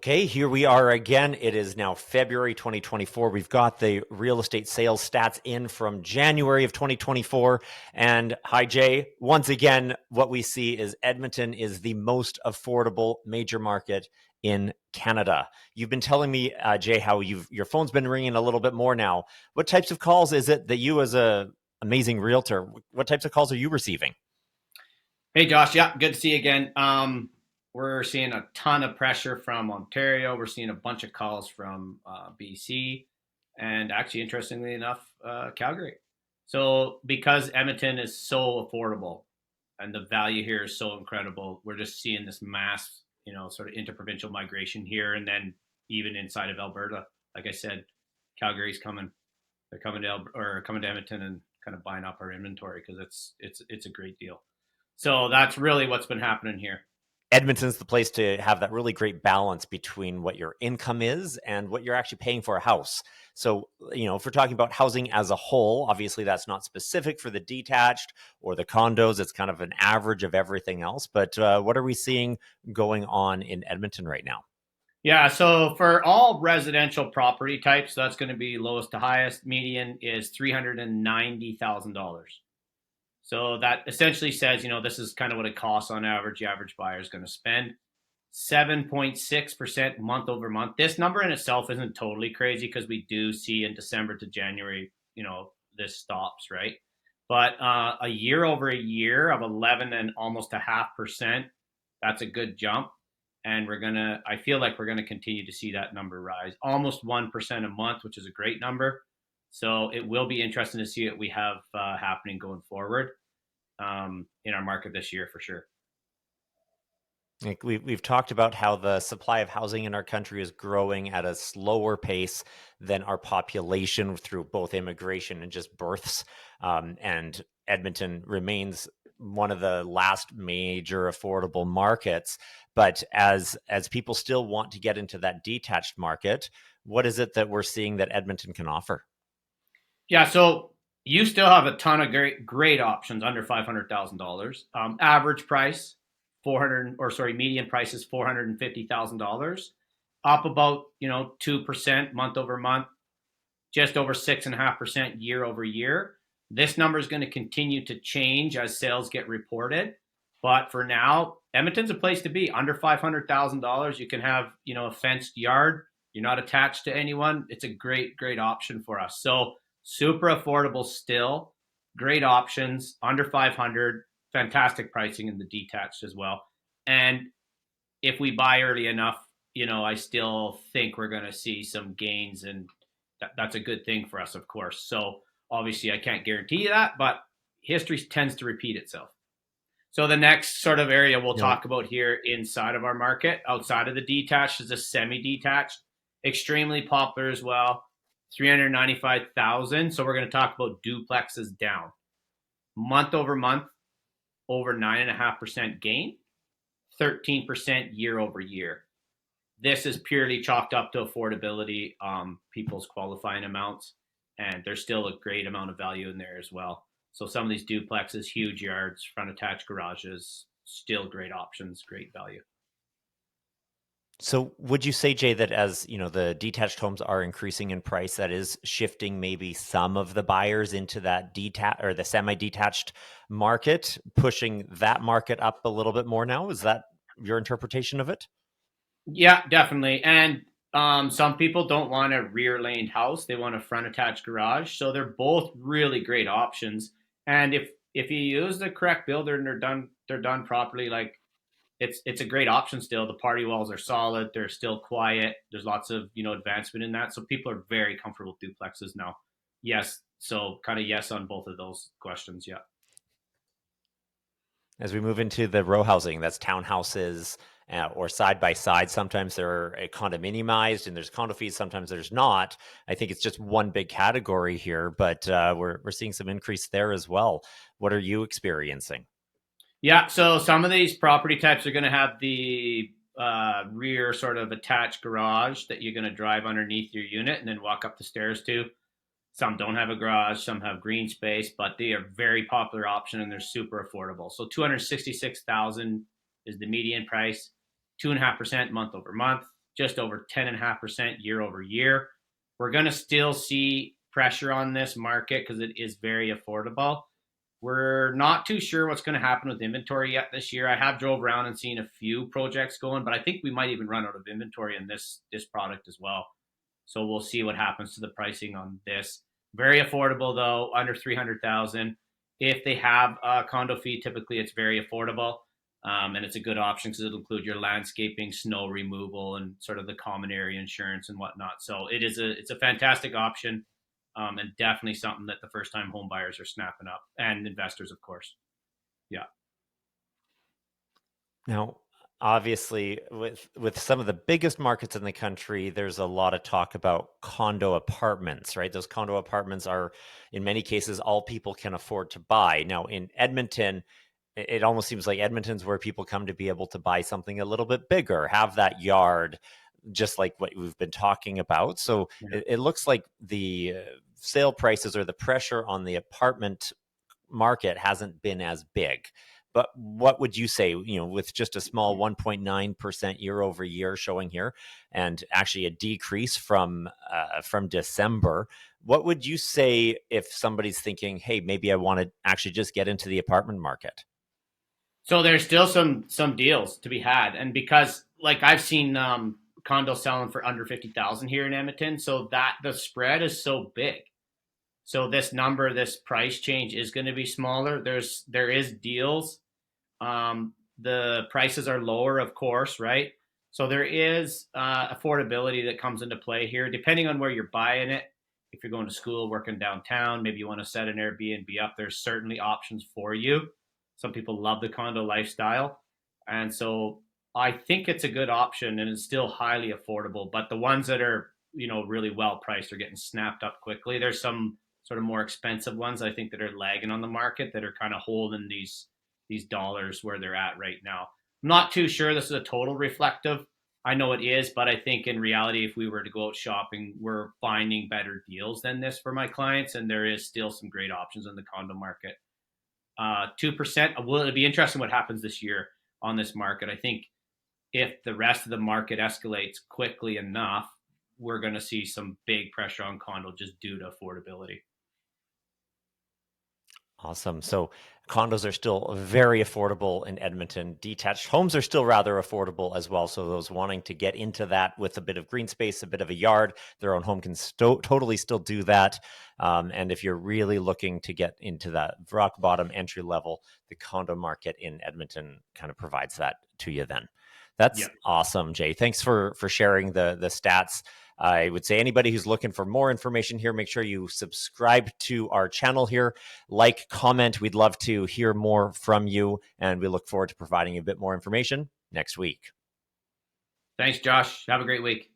Okay, here we are again. It is now February 2024. We've got the real estate sales stats in from January of 2024. And hi, Jay. Once again, what we see is Edmonton is the most affordable major market in Canada. You've been telling me, Jay, how your phone's been ringing a little bit more now. What types of calls is it that you, as a amazing realtor, what types of calls are you receiving? Hey Josh, yeah, good to see you again. We're seeing a ton of pressure from Ontario. We're seeing a bunch of calls from BC, and actually, interestingly enough, Calgary. So because Edmonton is so affordable and the value here is so incredible, we're just seeing this mass, sort of interprovincial migration here, and then even inside of Alberta. Like I said, Calgary's coming. They're coming to coming to Edmonton and kind of buying up our inventory because it's a great deal. So that's really what's been happening here. Edmonton's the place to have that really great balance between what your income is and what you're actually paying for a house. So, if we're talking about housing as a whole, obviously that's not specific for the detached or the condos. It's kind of an average of everything else. But what are we seeing going on in Edmonton right now? Yeah, so for all residential property types, that's going to be lowest to highest. Median is $390,000. So that essentially says, this is kind of what it costs on average. The average buyer is going to spend 7.6% month over month. This number in itself isn't totally crazy because we do see in December to January, this stops, right? But a year over a year of 11 and almost a half percent, that's a good jump. And I feel like we're gonna continue to see that number rise, almost 1% a month, which is a great number. So it will be interesting to see what we have happening going forward in our market this year for sure. Like we've talked about how the supply of housing in our country is growing at a slower pace than our population through both immigration and just births. And Edmonton remains one of the last major affordable markets. But as people still want to get into that detached market, what is it that we're seeing that Edmonton can offer? Yeah, so you still have a ton of great options under $500,000. Average price 400, or sorry, median price is $450,000, up about 2% month over month, just over 6.5% year over year. This number is going to continue to change as sales get reported, but for now, Edmonton's a place to be. Under $500,000, you can have a fenced yard. You're not attached to anyone. It's a great option for us. So super affordable still, great options under 500, fantastic pricing in the detached as well. And if we buy early enough, I still think we're going to see some gains, and that's a good thing for us, of course. So obviously I can't guarantee you that, but history tends to repeat itself. So the next sort of area we'll talk about here inside of our market, outside of the detached, is a semi-detached, extremely popular as well. 395,000. So we're going to talk about duplexes down. Month over month, over 9.5% gain, 13% year over year. This is purely chalked up to affordability, people's qualifying amounts, and there's still a great amount of value in there as well. So some of these duplexes, huge yards, front attached garages, still great options, great value. So would you say, Jay, that as the detached homes are increasing in price, that is shifting maybe some of the buyers into that detached or the semi-detached market, pushing that market up a little bit more now? Is that your interpretation of it? Yeah, definitely. And some people don't want a rear lane house; they want a front attached garage. So they're both really great options. And if you use the correct builder and they're done properly, like it's a great option still. The party walls are solid. They're still quiet. There's lots of, advancement in that. So people are very comfortable with duplexes now. Yes. So kind of yes on both of those questions. Yeah. As we move into the row housing, that's townhouses or side by side. Sometimes they're condominiumized and there's condo fees. Sometimes there's not. I think it's just one big category here, but we're seeing some increase there as well. What are you experiencing? Yeah. So some of these property types are going to have the rear sort of attached garage that you're going to drive underneath your unit and then walk up the stairs to. Some don't have a garage, some have green space, but they are very popular option and they're super affordable. So 266,000 is the median price, 2.5% month over month. just over 10.5% year over year. We're going to still see pressure on this market because it is very affordable. We're not too sure what's going to happen with inventory yet this year. I have drove around and seen a few projects going, but I think we might even run out of inventory in this product as well. So we'll see what happens to the pricing on this. Very affordable though, under 300,000. If they have a condo fee, typically it's very affordable, and it's a good option because it'll include your landscaping, snow removal, and sort of the common area insurance and whatnot. So it's a fantastic option, and definitely something that the first time home buyers are snapping up, and investors, of course. Yeah. Now, obviously, with some of the biggest markets in the country, there's a lot of talk about condo apartments, right? Those condo apartments are, in many cases, all people can afford to buy. Now, in Edmonton, it almost seems like Edmonton's where people come to be able to buy something a little bit bigger, have that yard, just like what we've been talking about. So Yeah. it looks like the sale prices or the pressure on the apartment market hasn't been as big. But what would you say, with just a small 1.9% year over year showing here, and actually a decrease from December? What would you say if somebody's thinking, hey, maybe I want to actually just get into the apartment market? So there's still some deals to be had, and because like I've seen condos selling for under 50,000 here in Edmonton, so that the spread is so big. So this price change is going to be smaller. There is deals. The prices are lower, of course, right? So there is affordability that comes into play here, depending on where you're buying it. If you're going to school, working downtown, maybe you want to set an Airbnb up. There's certainly options for you. Some people love the condo lifestyle, and so I think it's a good option, and it's still highly affordable. But the ones that are really well priced are getting snapped up quickly. There's some sort of more expensive ones I think that are lagging on the market that are kind of holding these dollars where they're at right now. I'm not too sure this is a total reflective. I know it is, but I think in reality, if we were to go out shopping, we're finding better deals than this for my clients, and there is still some great options in the condo market. 2%. Well, it'd be interesting what happens this year on this market. I think if the rest of the market escalates quickly enough, we're going to see some big pressure on condo just due to affordability. Awesome. So condos are still very affordable in Edmonton. Detached homes are still rather affordable as well. So those wanting to get into that with a bit of green space, a bit of a yard, their own home can totally still do that. And if you're really looking to get into that rock bottom entry level, the condo market in Edmonton kind of provides that to you then. That's Yeah. awesome, Jay. Thanks for sharing the stats. I would say anybody who's looking for more information here, make sure you subscribe to our channel here, like, comment. We'd love to hear more from you, and we look forward to providing you a bit more information next week. Thanks, Josh. Have a great week.